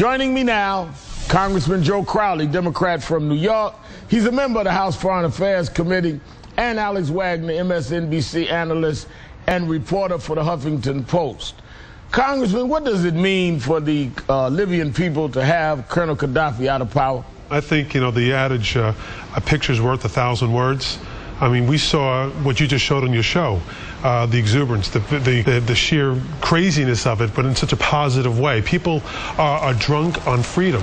Joining me now, Congressman Joe Crowley, Democrat from New York. He's a member of the House Foreign Affairs Committee, and Alex Wagner, MSNBC analyst and reporter for the Huffington Post. Congressman, what does it mean for the Libyan people to have Colonel Gaddafi out of power? I think, the adage, a picture's worth 1,000 words. I mean, we saw what you just showed on your show, the exuberance, the sheer craziness of it, but in such a positive way. People are drunk on freedom.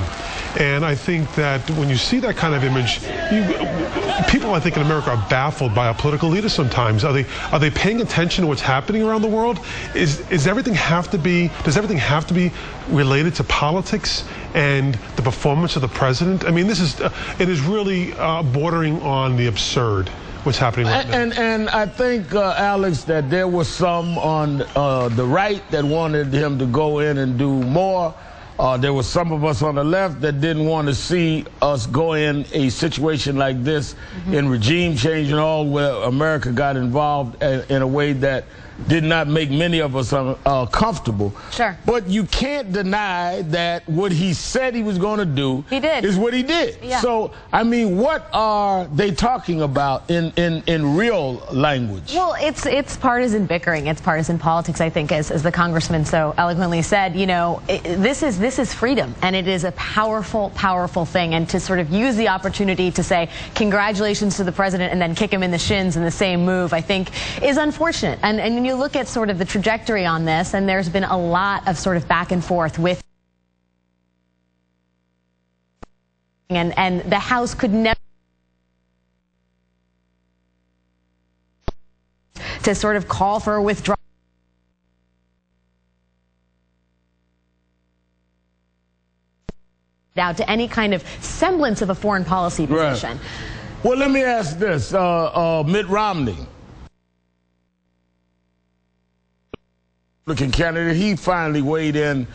And I think that when you see that kind of image, people, I think, in America are baffled by our political leaders sometimes. Are they paying attention to what's happening around the world? Does everything have to be related to politics and the performance of the president? I mean, it is really bordering on the absurd. What's happening right now. And I think, Alex, that there was some on the right that wanted him to go in and do more. There was some of us on the left that didn't want to see us go in a situation like this in regime change and all, where America got involved in a way that did not make many of us comfortable. Sure. But you can't deny that what he said he was going to do is what he did. Yeah. So, I mean, what are they talking about in real language? Well, it's partisan bickering. It's partisan politics, I think, as the congressman so eloquently said. This is freedom, and it is a powerful, powerful thing. And to sort of use the opportunity to say congratulations to the president and then kick him in the shins in the same move, I think, is unfortunate. And you look at sort of the trajectory on this, and there's been a lot of sort of back and forth with, and the House could never to sort of call for a withdrawal out to any kind of semblance of a foreign policy position. Right. Well, let me ask this, Mitt Romney, Republican candidate, he finally weighed in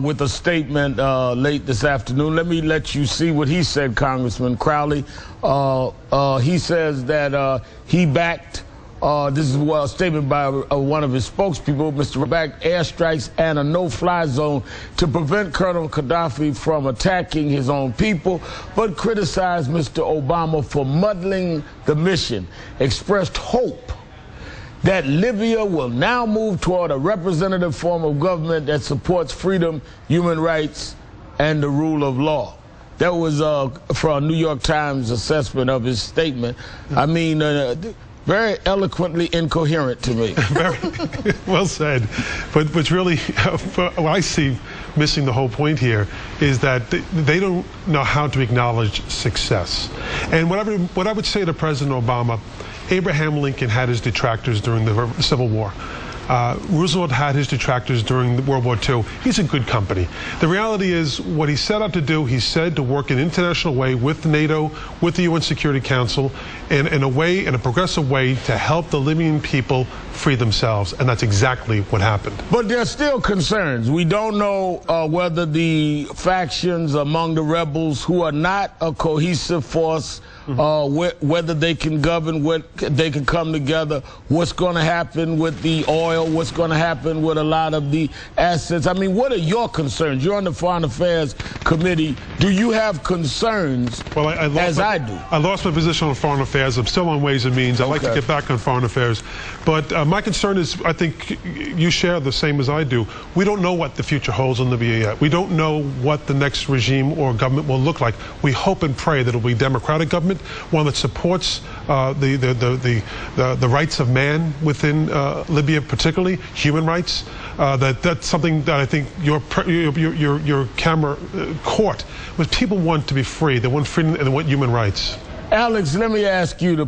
with a statement late this afternoon. Let you see what he said, Congressman Crowley. He says that he backed, this is a statement by one of his spokespeople, Mr. backed airstrikes and a no-fly zone to prevent Colonel Gaddafi from attacking his own people, but criticized Mr. Obama for muddling the mission, expressed hope that Libya will now move toward a representative form of government that supports freedom, human rights, and the rule of law. That was for a New York Times assessment of his statement. I mean, very eloquently incoherent to me. Very well said. But what's really, what I see missing the whole point here is that they don't know how to acknowledge success. And what I would say to President Obama, Abraham Lincoln had his detractors during the Civil War. Roosevelt had his detractors during World War II. He's in good company. The reality is, what he set out to do, he said to work in an international way with NATO, with the UN Security Council, in a progressive way to help the Libyan people free themselves, and that's exactly what happened. But there's still concerns. We don't know whether the factions among the rebels who are not a cohesive force, whether they can govern, they can come together, what's going to happen with the oil, what's going to happen with a lot of the assets. I mean, what are your concerns? You're on the Foreign Affairs Committee. Do you have concerns, well, I do? I lost my position on Foreign Affairs. I'm still on Ways and Means. I'd like to get back on Foreign Affairs. But my concern is, I think you share the same as I do. We don't know what the future holds in Libya yet. We don't know what the next regime or government will look like. We hope and pray that it will be a democratic government, one that supports the rights of man within Libya, particularly human rights. That's something that I think your camera caught, was people want to be free. They want freedom and they want human rights. Alex, let me ask you to